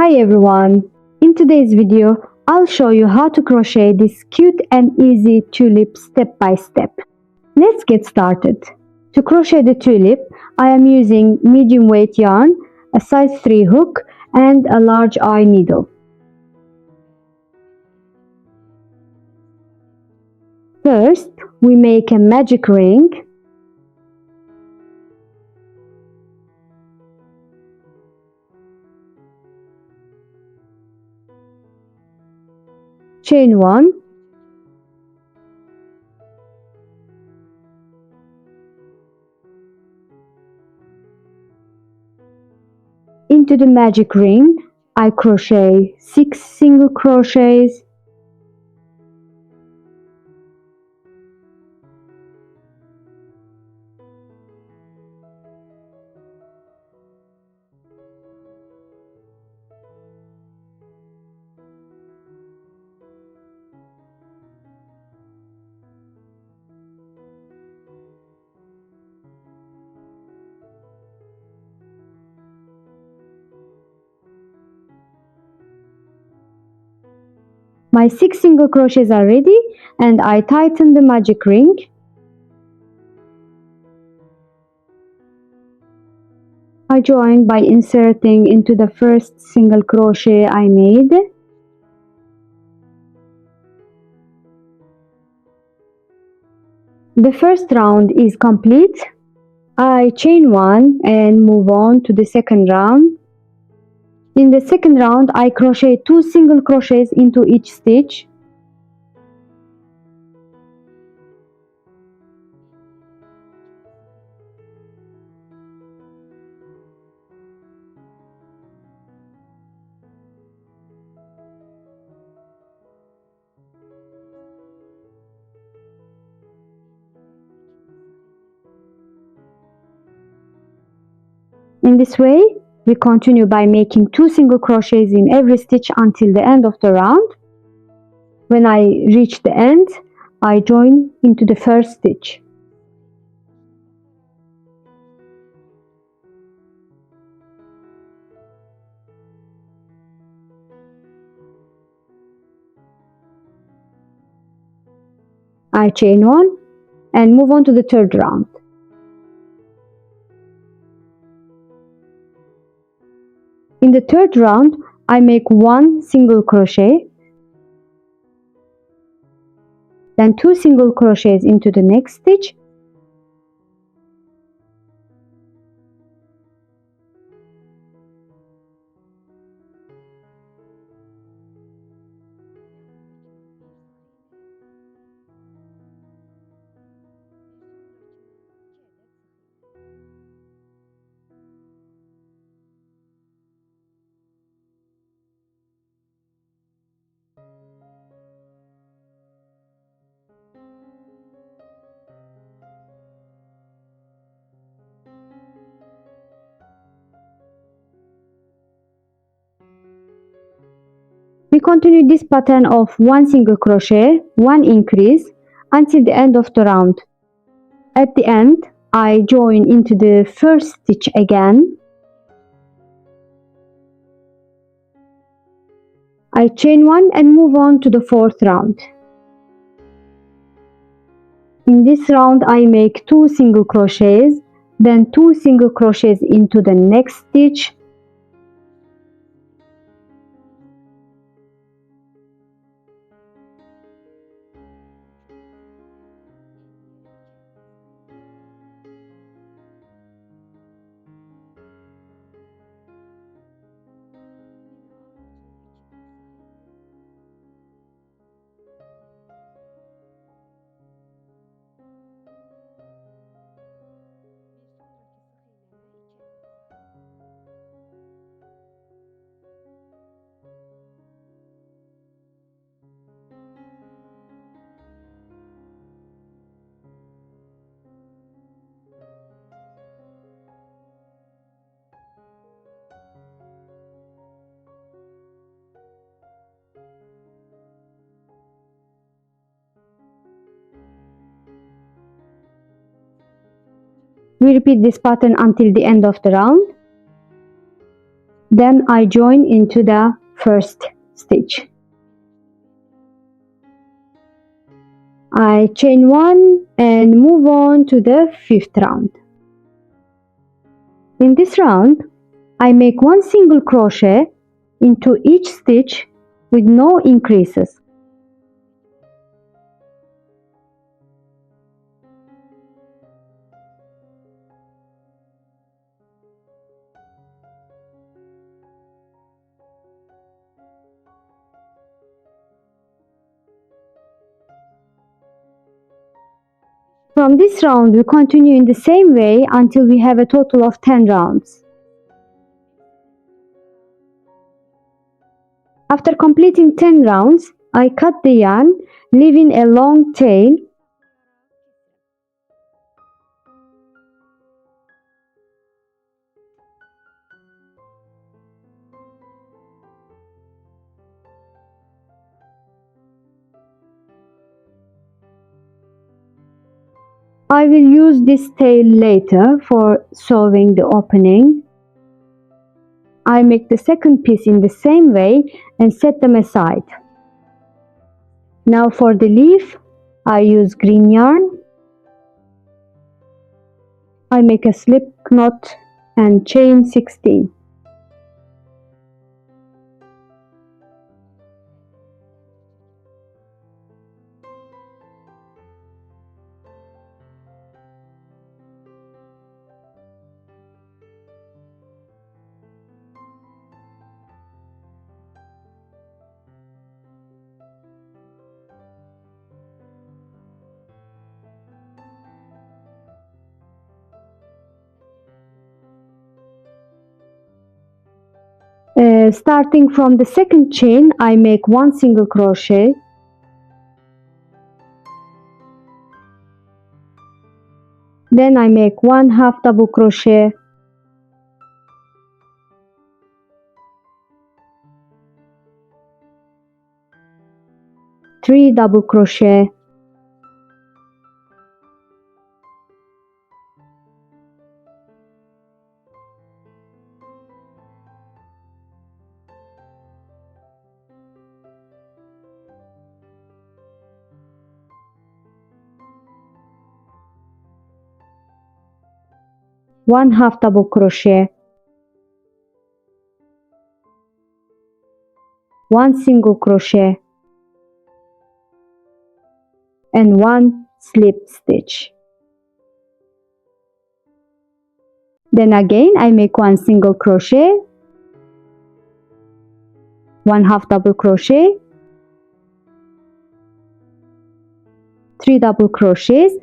Hi everyone! In today's video, I'll show you how to crochet this cute and easy tulip step by step. Let's get started. To crochet the tulip, I am using medium weight yarn, a size 3 hook and a large eye needle. First, we make a magic ring. Chain 1, into the magic ring, I crochet 6 single crochets, my 6 single crochets are ready and I tighten the magic ring. I join by inserting into the first single crochet I made. The first round is complete. I chain 1 and move on to the second round. In the second round, I crochet 2 single crochets into each stitch. In this way, we continue by making 2 single crochets in every stitch until the end of the round. When I reach the end, I join into the first stitch. I chain 1 and move on to the third round. In the third round, I make 1 single crochet, then 2 single crochets into the next stitch, we continue this pattern of 1 single crochet, 1 increase until the end of the round. At the end, I join into the first stitch again. I chain 1 and move on to the fourth round. In this round, I make 2 single crochets, then 2 single crochets into the next stitch, we repeat this pattern until the end of the round. Then I join into the first stitch. I chain 1 and move on to the 5th round. In this round, I make 1 single crochet into each stitch with no increases. From this round, we continue in the same way until we have a total of 10 rounds. After completing 10 rounds, I cut the yarn, leaving a long tail. I will use this tail later for sewing the opening. I make the second piece in the same way and set them aside. Now for the leaf, I use green yarn. I make a slip knot and chain 16. Starting from the second chain, I make 1 single crochet. Then I make 1 half double crochet. Three double crochet. One half double crochet, 1 single crochet, and 1 slip stitch. Then again I make 1 single crochet, 1 half double crochet, 3 double crochets,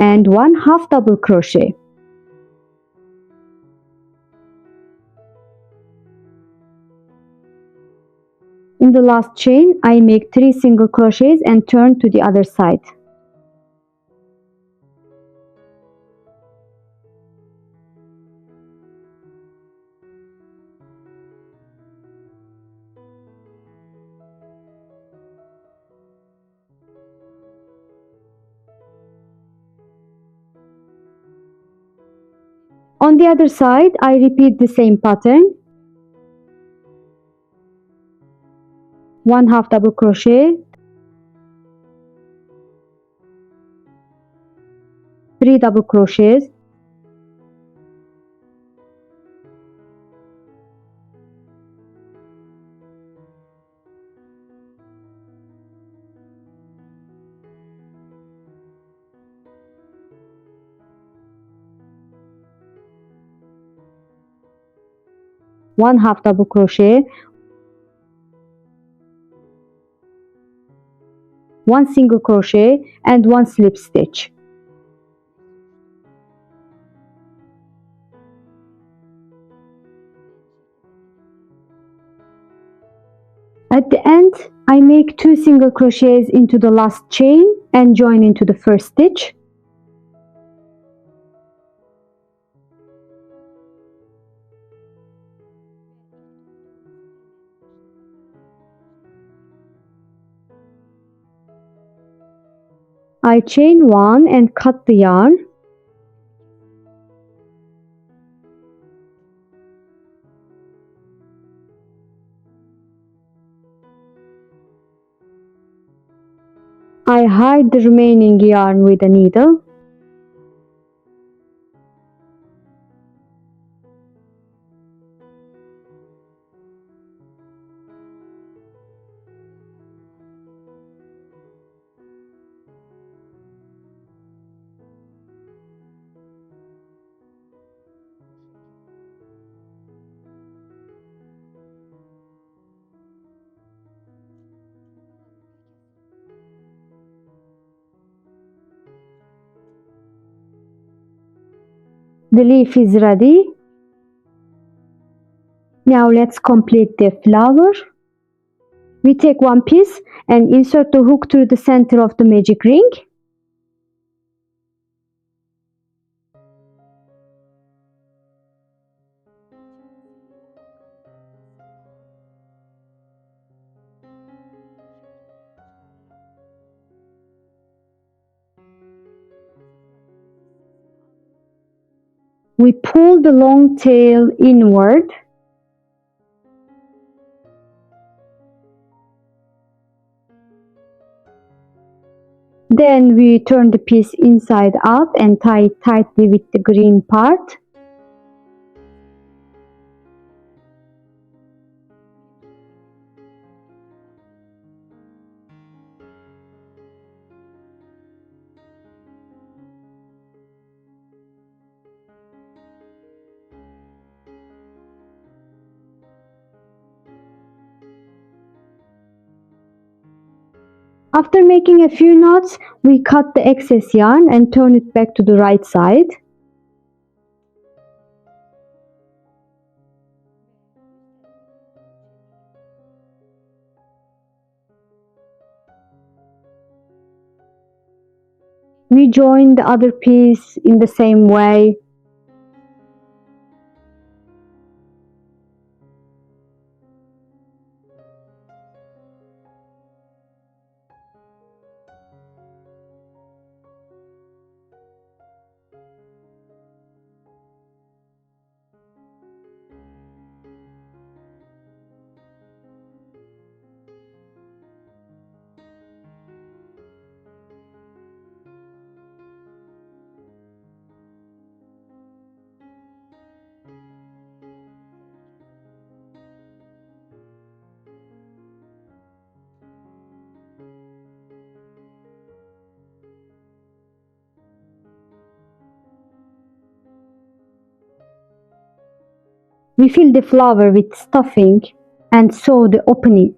and 1 half double crochet. In the last chain, I make 3 single crochets and turn to the other side. On the other side, I repeat the same pattern. 1 half double crochet, 3 double crochets, one half double crochet, 1 single crochet, and 1 slip stitch. At the end, I make 2 single crochets into the last chain and join into the first stitch. I chain one and cut the yarn. I hide the remaining yarn with a needle. The leaf is ready. Now let's complete the flower. We take one piece and insert the hook through the center of the magic ring. We pull the long tail inward. Then we turn the piece inside out and tie it tightly with the green part. After making a few knots, we cut the excess yarn and turn it back to the right side. We join the other piece in the same way. We fill the flower with stuffing and sew the opening.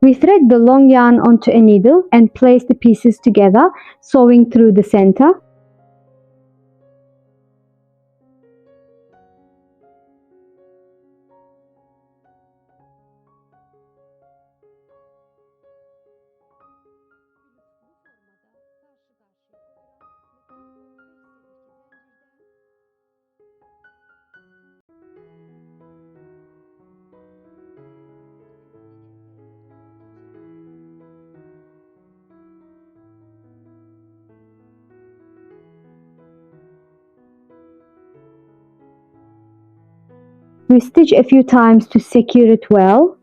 We thread the long yarn onto a needle and place the pieces together, sewing through the center. We stitch a few times to secure it well.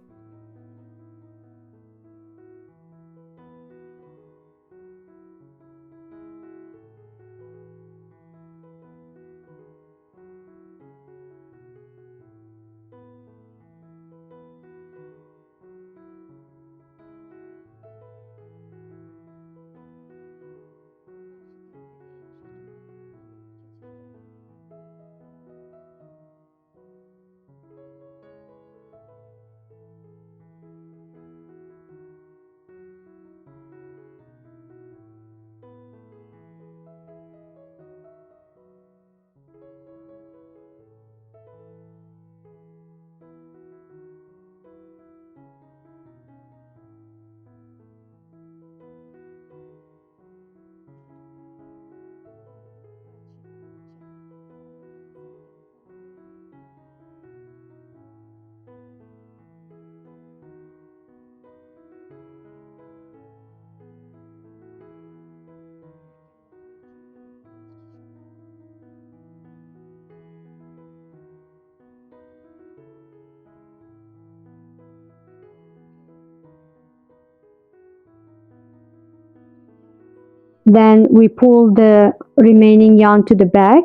Then we pull the remaining yarn to the back,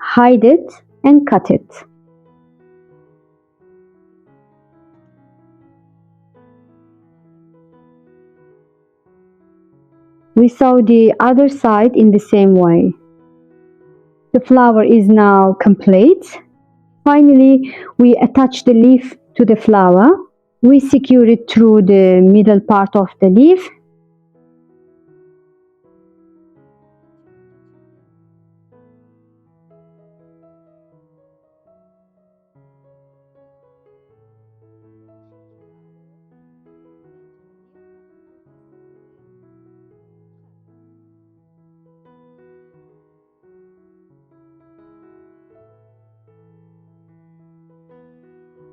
hide it and cut it. We sew the other side in the same way. The flower is now complete. Finally, we attach the leaf to the flower. We secure it through the middle part of the leaf.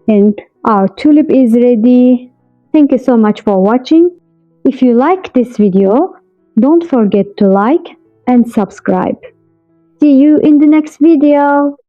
And our tulip is ready. Thank you so much for watching. If you like this video, don't forget to like and subscribe. See you in the next video.